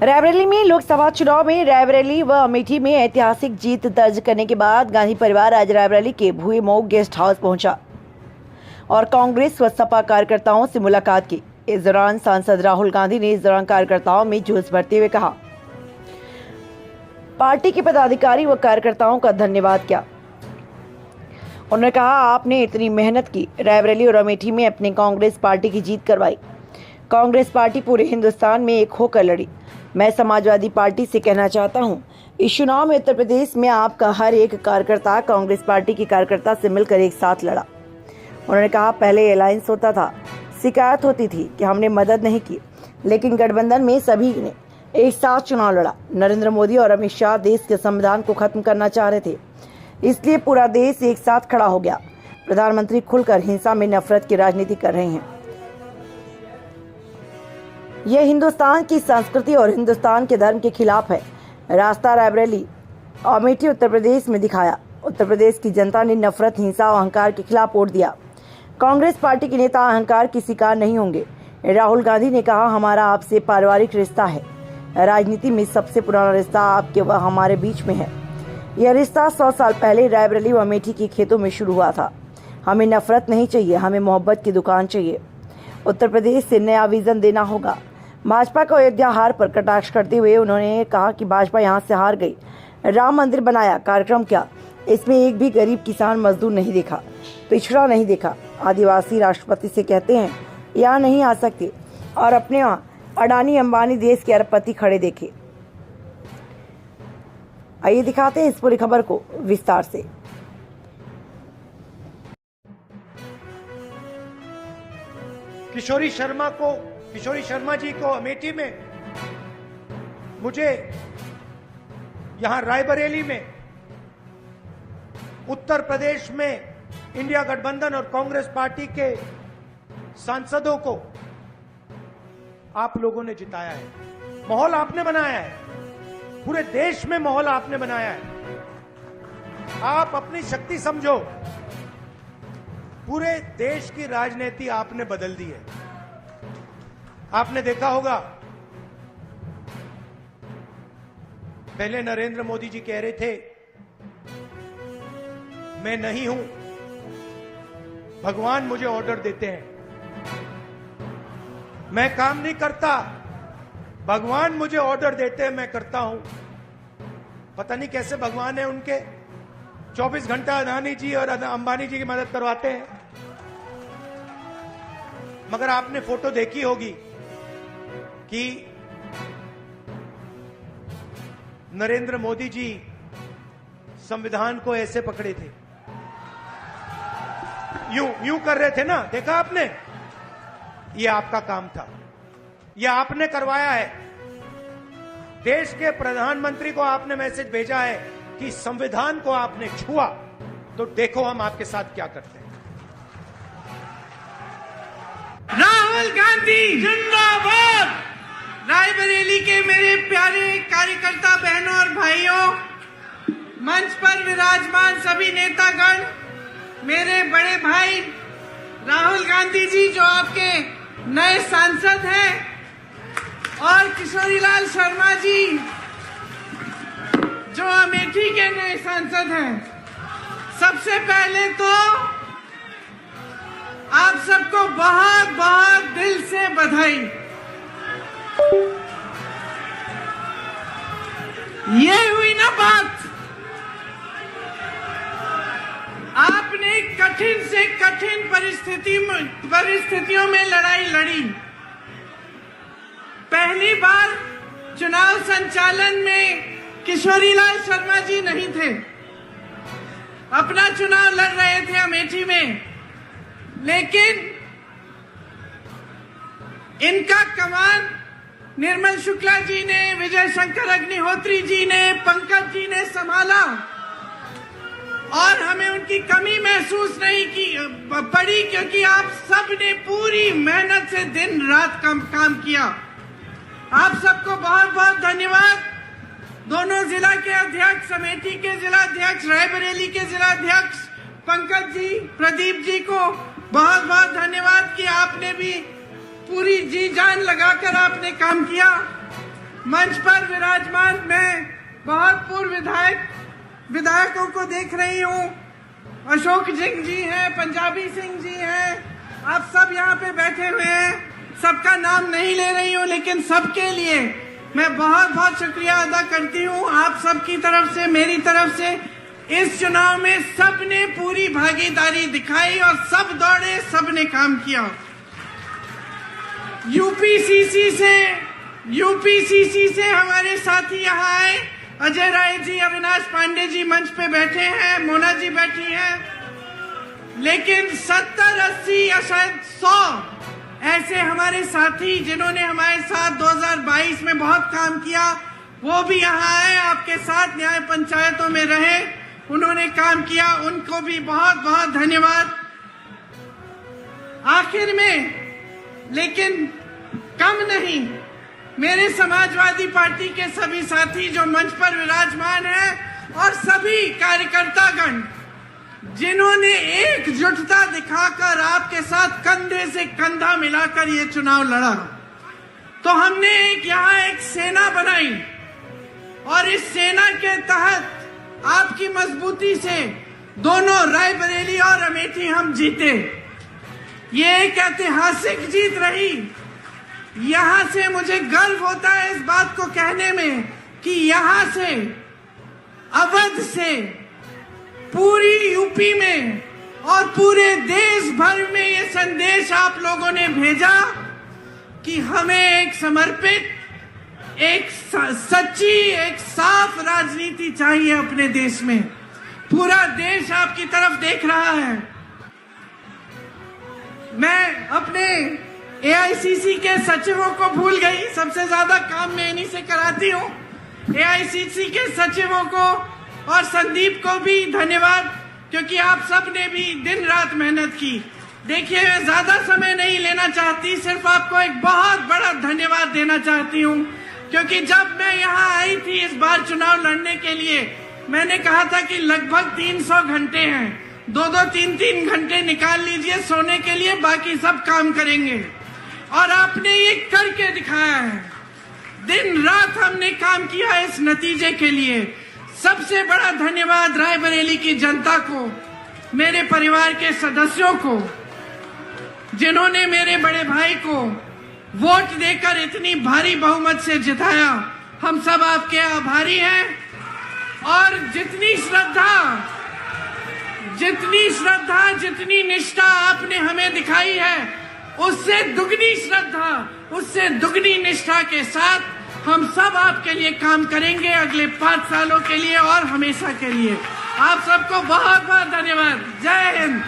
रायबरेली में लोकसभा चुनाव में रायबरेली व अमेठी में ऐतिहासिक जीत दर्ज करने के बाद गांधी परिवार आज रायबरेली के भुई मऊ गेस्ट हाउस पहुंचा और कांग्रेस व सपा कार्यकर्ताओं से मुलाकात की। इस दौरान सांसद राहुल गांधी ने इस दौरान कार्यकर्ताओं में जोश भरते हुए कहा, पार्टी के पदाधिकारी व कार्यकर्ताओं का धन्यवाद किया। उन्होंने कहा, आपने इतनी मेहनत की, रायबरेली और अमेठी में अपनी कांग्रेस पार्टी की जीत करवाई। कांग्रेस पार्टी पूरे हिंदुस्तान में एक होकर लड़ी। मैं समाजवादी पार्टी से कहना चाहता हूं, इस चुनाव में उत्तर प्रदेश में आपका हर एक कार्यकर्ता कांग्रेस पार्टी के कार्यकर्ता से मिलकर एक साथ लड़ा। उन्होंने कहा, पहले अलायंस होता था, शिकायत होती थी कि हमने मदद नहीं की, लेकिन गठबंधन में सभी ने एक साथ चुनाव लड़ा। नरेंद्र मोदी और अमित शाह देश के संविधान को खत्म करना चाह रहे थे, इसलिए पूरा देश एक साथ खड़ा हो गया। प्रधानमंत्री खुलकर हिंसा में नफरत की राजनीति कर रहे हैं। यह हिंदुस्तान की संस्कृति और हिंदुस्तान के धर्म के खिलाफ है। रास्ता रायबरेली अमेठी उत्तर प्रदेश में दिखाया। उत्तर प्रदेश की जनता ने नफरत, हिंसा और अहंकार के खिलाफ वोट दिया। कांग्रेस पार्टी के नेता अहंकार की शिकार नहीं होंगे। राहुल गांधी ने कहा, हमारा आपसे पारिवारिक रिश्ता है। राजनीति में सबसे पुराना रिश्ता आपके व हमारे बीच में है। यह रिश्ता 100 साल पहले रायबरेली व अमेठी के खेतों में शुरू हुआ था। हमें नफरत नहीं चाहिए, हमें मोहब्बत की दुकान चाहिए। उत्तर प्रदेश से नया विजन देना होगा। भाजपा को अयोध्या हार पर कटाक्ष करते हुए उन्होंने कहा कि भाजपा यहां से हार गई। राम मंदिर बनाया, कार्यक्रम क्या, इसमें एक भी गरीब किसान मजदूर नहीं देखा, पिछड़ा नहीं देखा। आदिवासी राष्ट्रपति से कहते हैं यहाँ नहीं आ सकते और अपने अडानी अंबानी देश के अरबपति खड़े देखे। आइए दिखाते हैं इस पूरी खबर को विस्तार से। किशोरी शर्मा जी को अमेठी में, मुझे यहां रायबरेली में, उत्तर प्रदेश में इंडिया गठबंधन और कांग्रेस पार्टी के सांसदों को आप लोगों ने जिताया है। माहौल आपने बनाया है, पूरे देश में माहौल आपने बनाया है। आप अपनी शक्ति समझो, पूरे देश की राजनीति आपने बदल दी है। आपने देखा होगा, पहले नरेंद्र मोदी जी कह रहे थे मैं नहीं हूं, भगवान मुझे ऑर्डर देते हैं, मैं काम नहीं करता, भगवान मुझे ऑर्डर देते हैं, मैं करता हूं। पता नहीं कैसे भगवान है उनके, 24 घंटा अदानी जी और अंबानी जी की मदद करवाते हैं। मगर आपने फोटो देखी होगी कि नरेंद्र मोदी जी संविधान को ऐसे पकड़े थे, यूं कर रहे थे ना, देखा आपने? ये आपका काम था, ये आपने करवाया है। देश के प्रधानमंत्री को आपने मैसेज भेजा है कि संविधान को आपने छुआ तो देखो हम आपके साथ क्या करते हैं। राहुल गांधी जिंदाबाद। रायबरेली के मेरे प्यारे कार्यकर्ता बहनों और भाइयों, मंच पर विराजमान सभी नेतागण, मेरे बड़े भाई राहुल गांधी जी जो आपके नए सांसद हैं, और किशोरीलाल शर्मा जी जो अमेठी के नए सांसद हैं, सबसे पहले तो आप सबको बहुत बहुत दिल से बधाई। ये हुई ना बात, आपने कठिन से कठिन परिस्थितियों में लड़ाई लड़ी। पहली बार चुनाव संचालन में किशोरीलाल शर्मा जी नहीं थे, अपना चुनाव लड़ रहे थे अमेठी में, लेकिन इनका कमान निर्मल शुक्ला जी ने, विजय शंकर अग्निहोत्री जी ने, पंकज जी ने संभाला और हमें उनकी कमी महसूस नहीं पड़ी, क्योंकि आप सब ने पूरी मेहनत से दिन रात काम किया। आप सबको बहुत बहुत धन्यवाद। दोनों जिला के अध्यक्ष, अमेठी के जिला अध्यक्ष, रायबरेली के जिला अध्यक्ष पंकज जी, प्रदीप जी को बहुत बहुत धन्यवाद कि आपने भी पूरी जी जान लगाकर आपने काम किया। मंच पर विराजमान मैं बहुत पूर्व विधायकों को देख रही हूँ। अशोक सिंह जी हैं, पंजाबी सिंह जी हैं, आप सब यहाँ पे बैठे हुए हैं। सबका नाम नहीं ले रही हूँ, लेकिन सबके लिए मैं बहुत बहुत शुक्रिया अदा करती हूँ। आप सबकी तरफ से, मेरी तरफ से इस चुनाव में सबने पूरी भागीदारी दिखाई और सब दौड़े, सबने काम किया। यूपीसीसी से हमारे साथी यहाँ आए, अजय राय जी, अविनाश पांडे जी मंच पे बैठे हैं, मोना जी बैठी हैं, लेकिन 70, 80 या शायद 100 ऐसे हमारे साथी जिन्होंने हमारे साथ 2022 में बहुत काम किया, वो भी यहाँ आए, आपके साथ न्याय पंचायतों में रहे, उन्होंने काम किया, उनको भी बहुत बहुत धन्यवाद। आखिर में, लेकिन कम नहीं, मेरे समाजवादी पार्टी के सभी साथी जो मंच पर विराजमान हैं और सभी कार्यकर्तागण जिन्होंने एकजुटता दिखाकर आपके साथ कंधे से कंधा मिलाकर ये चुनाव लड़ा, तो हमने यहाँ एक सेना बनाई और इस सेना के तहत आपकी मजबूती से दोनों रायबरेली और अमेठी हम जीते। ये एक ऐतिहासिक जीत रही। यहाँ से मुझे गर्व होता है इस बात को कहने में कि यहाँ से, अवध से, पूरी यूपी में और पूरे देश भर में ये संदेश आप लोगों ने भेजा कि हमें एक समर्पित, एक सच्ची, एक साफ राजनीति चाहिए अपने देश में। पूरा देश आपकी तरफ देख रहा है। मैं अपने एआईसीसी के सचिवों को भूल गई, सबसे ज्यादा काम मैं इन्हीं से कराती हूँ। एआईसीसी के सचिवों को और संदीप को भी धन्यवाद, क्योंकि आप सब ने भी दिन रात मेहनत की। देखिए, मैं ज्यादा समय नहीं लेना चाहती, सिर्फ आपको एक बहुत बड़ा धन्यवाद देना चाहती हूँ, क्योंकि जब मैं यहाँ आई थी इस बार चुनाव लड़ने के लिए, मैंने कहा था कि लगभग 300 घंटे हैं, 2-2, 3-3 घंटे निकाल लीजिए सोने के लिए, बाकी सब काम करेंगे। और आपने ये करके दिखाया है। दिन रात हमने काम किया इस नतीजे के लिए। सबसे बड़ा धन्यवाद रायबरेली की जनता को, मेरे परिवार के सदस्यों को, जिन्होंने मेरे बड़े भाई को वोट देकर इतनी भारी बहुमत से जिताया। हम सब आपके आभारी हैं। और जितनी श्रद्धा, जितनी निष्ठा आपने हमें दिखाई है, उससे दुगनी श्रद्धा, उससे दुगनी निष्ठा के साथ हम सब आपके लिए काम करेंगे अगले 5 सालों के लिए और हमेशा के लिए। आप सबको बहुत बहुत धन्यवाद। जय हिंद।